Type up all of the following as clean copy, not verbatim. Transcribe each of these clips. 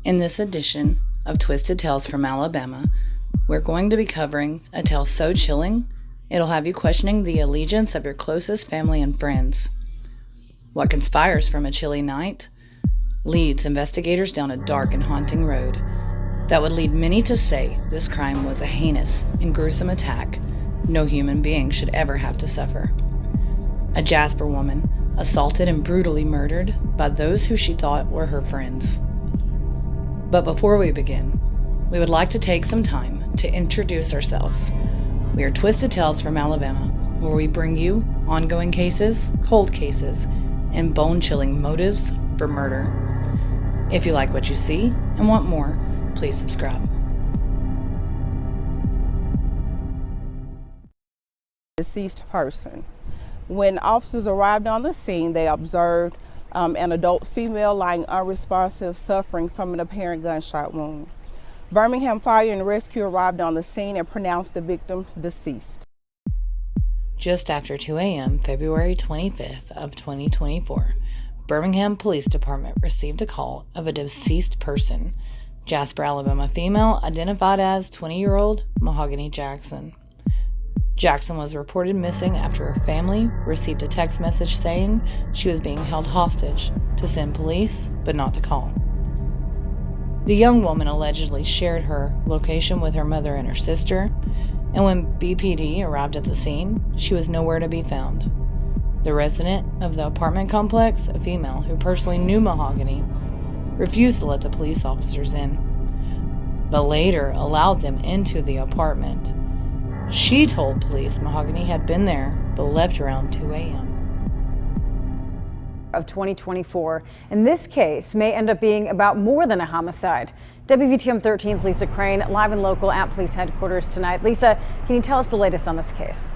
In this edition of Twisted Tales from Alabama, we're going to be covering a tale so chilling, it'll have you questioning the allegiance of your closest family and friends. What conspires from a chilly night leads investigators down a dark and haunting road that would lead many to say this crime was a heinous and gruesome attack no human being should ever have to suffer. A Jasper woman assaulted and brutally murdered by those who she thought were her friends. But before we begin, we would like to take some time to introduce ourselves. We are Twisted Tales from Alabama, where we bring you ongoing cases, cold cases, and bone-chilling motives for murder. If you like what you see and want more, please subscribe. Deceased person. When officers arrived on the scene, they observed an adult female lying unresponsive, suffering from an apparent gunshot wound. Birmingham Fire and Rescue arrived on the scene and pronounced the victim deceased. Just after 2 a.m., February 25th of 2024, Birmingham Police Department received a call of a deceased person, Jasper, Alabama female, identified as 20-year-old Mahogany Jackson. Jackson was reported missing after her family received a text message saying she was being held hostage to send police, but not to call. The young woman allegedly shared her location with her mother and her sister, and when BPD arrived at the scene, she was nowhere to be found. The resident of the apartment complex, a female who personally knew Mahogany, refused to let the police officers in, but later allowed them into the apartment. She told police Mahogany had been there, but left around 2 a.m. of 2024, and this case may end up being about more than a homicide. WVTM 13's Lisa Crane, live and local at police headquarters tonight. Lisa, can you tell us the latest on this case?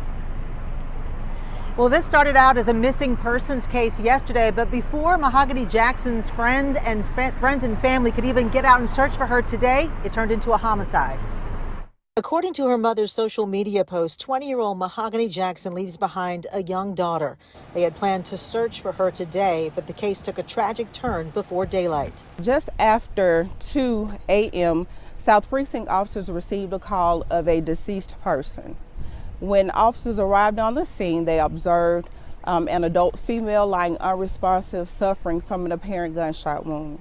Well, this started out as a missing persons case yesterday, but before Mahogany Jackson's friends and family could even get out and search for her today, it turned into a homicide. According to her mother's social media post, 20-year-old Mahogany Jackson leaves behind a young daughter. They had planned to search for her today, but the case took a tragic turn before daylight. Just after 2 a.m., South Precinct officers received a call of a deceased person. When officers arrived on the scene, they observed an adult female lying unresponsive, suffering from an apparent gunshot wound.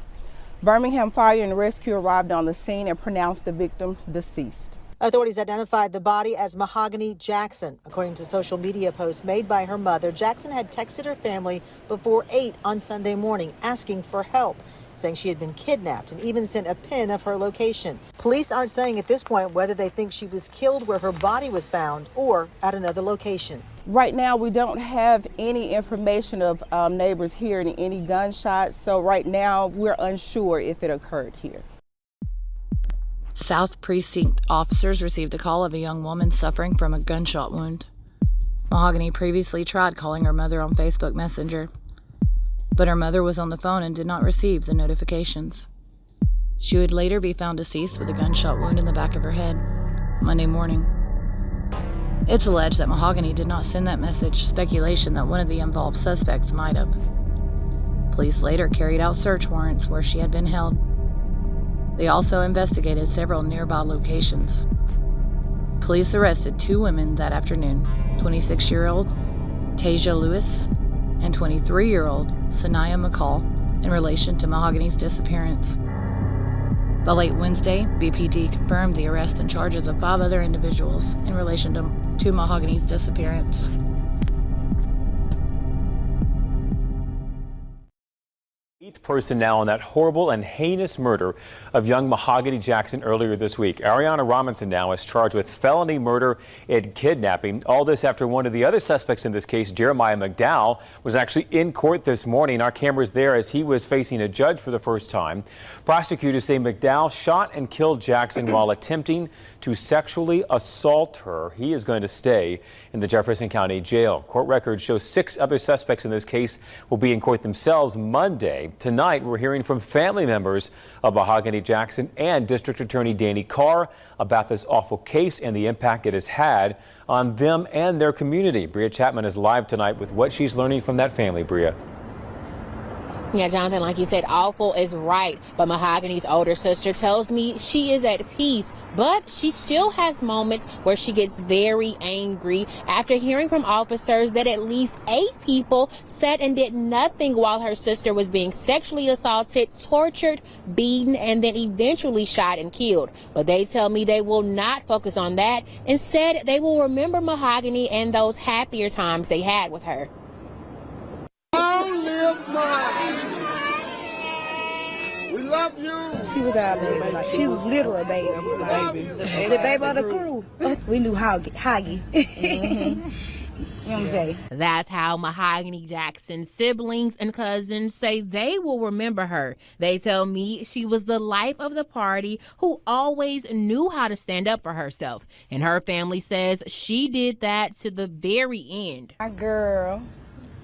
Birmingham Fire and Rescue arrived on the scene and pronounced the victim deceased. Authorities identified the body as Mahogany Jackson. According to social media posts made by her mother, Jackson had texted her family before 8 on Sunday morning asking for help, saying she had been kidnapped, and even sent a pin of her location. Police aren't saying at this point whether they think she was killed where her body was found or at another location. Right now, we don't have any information of neighbors hearing any gunshots, so right now we're unsure if it occurred here. South Precinct officers received a call of a young woman suffering from a gunshot wound. Mahogany previously tried calling her mother on Facebook Messenger, but her mother was on the phone and did not receive the notifications. She would later be found deceased with a gunshot wound in the back of her head Monday morning. It's alleged that Mahogany did not send that message, speculation that one of the involved suspects might have. Police later carried out search warrants where she had been held. They also investigated several nearby locations. Police arrested 2 women that afternoon, 26-year-old Tasia Lewis and 23-year-old Sanaya McCall, in relation to Mahogany's disappearance. By late Wednesday, BPD confirmed the arrest and charges of 5 other individuals in relation to Mahogany's disappearance. Eighth person now on that horrible and heinous murder of young Mahogany Jackson earlier this week. Ariana Robinson now is charged with felony murder and kidnapping. All this after one of the other suspects in this case, Jeremiah McDowell, was actually in court this morning. Our camera's there as he was facing a judge for the first time. Prosecutors say McDowell shot and killed Jackson while attempting to sexually assault her. He is going to stay in the Jefferson County jail. Court records show 6 other suspects in this case will be in court themselves Monday. Tonight, we're hearing from family members of Mahogany Jackson and District Attorney Danny Carr about this awful case and the impact it has had on them and their community. Bria Chapman is live tonight with what she's learning from that family. Bria. Yeah, Jonathan, like you said, awful is right. But Mahogany's older sister tells me she is at peace, but she still has moments where she gets very angry after hearing from officers that at least 8 people said and did nothing while her sister was being sexually assaulted, tortured, beaten, and then eventually shot and killed. But they tell me they will not focus on that. Instead, they will remember Mahogany and those happier times they had with her. Long live Mahogany. We love you. She was our baby. Like, she was literal baby. The baby of the crew. We knew Hoggy. Young Jay. That's how Mahogany Jackson's siblings and cousins say they will remember her. They tell me she was the life of the party who always knew how to stand up for herself. And her family says she did that to the very end. My girl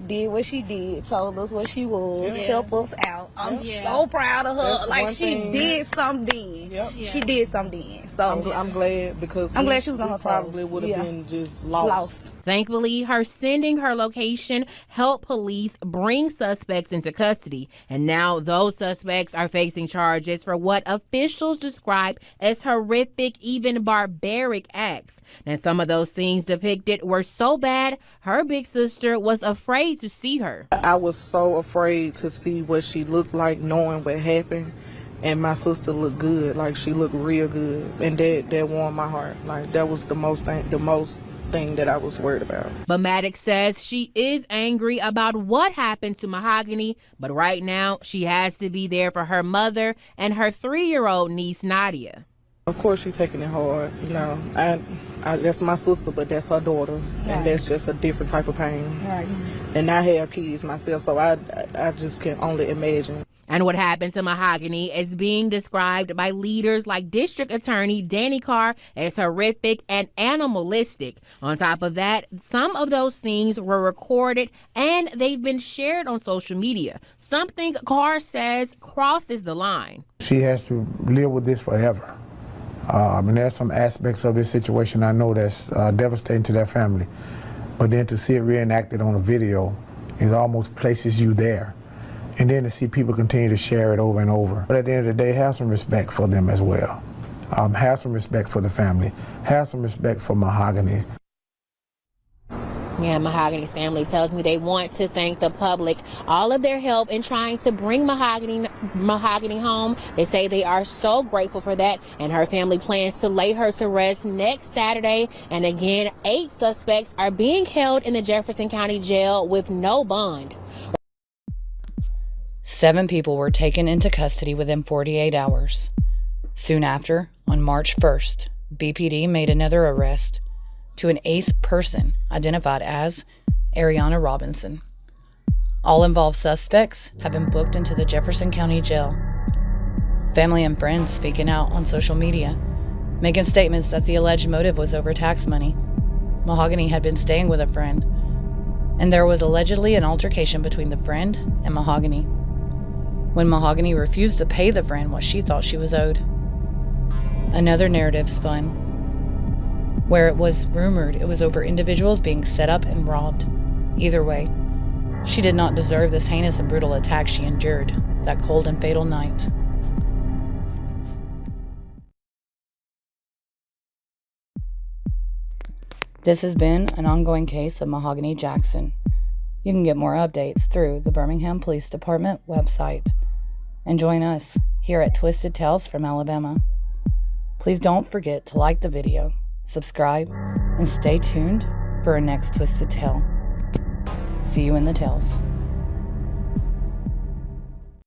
did what she did, told us what she was, helped us out. I'm so proud of her. Like, she did something. She did something. So I'm glad, because I'm glad she was on her toes. Probably would have been just lost. Thankfully, her sending her location helped police bring suspects into custody. And now those suspects are facing charges for what officials describe as horrific, even barbaric acts. Now, some of those things depicted were so bad, her big sister was afraid to see her. I was so afraid to see what she looked like, knowing what happened. And my sister looked good, like she looked real good. And that warmed my heart. Like, that was the most thing that I was worried about. But Maddox says she is angry about what happened to Mahogany, but right now she has to be there for her mother and her 3-year-old niece, Nadia. Of course she's taking it hard, you know. I that's my sister, but that's her daughter, and that's just a different type of pain. Right. And I have kids myself, so I just can only imagine. And what happened to Mahogany is being described by leaders like District Attorney Danny Carr as horrific and animalistic. On top of that, some of those things were recorded and they've been shared on social media. Something Carr says crosses the line. She has to live with this forever. And there's some aspects of this situation I know that's devastating to their family. But then to see it reenacted on a video, it almost places you there. And then to see people continue to share it over and over. But at the end of the day, have some respect for them as well. Have some respect for the family. Have some respect for Mahogany. Yeah, Mahogany's family tells me they want to thank the public, all of their help in trying to bring Mahogany home. They say they are so grateful for that, and her family plans to lay her to rest next Saturday. And again, 8 suspects are being held in the Jefferson County Jail with no bond. 7 people were taken into custody within 48 hours. Soon after, on March 1st, BPD made another arrest to an 8th person identified as Ariana Robinson. All involved suspects have been booked into the Jefferson County Jail. Family and friends speaking out on social media, making statements that the alleged motive was over tax money. Mahogany had been staying with a friend, and there was allegedly an altercation between the friend and Mahogany, when Mahogany refused to pay the friend what she thought she was owed. Another narrative spun, where it was rumored it was over individuals being set up and robbed. Either way, she did not deserve this heinous and brutal attack she endured that cold and fatal night. This has been an ongoing case of Mahogany Jackson. You can get more updates through the Birmingham Police Department website. And join us here at Twisted Tales from Alabama. Please don't forget to like the video, subscribe, and stay tuned for our next Twisted Tale. See you in the tales.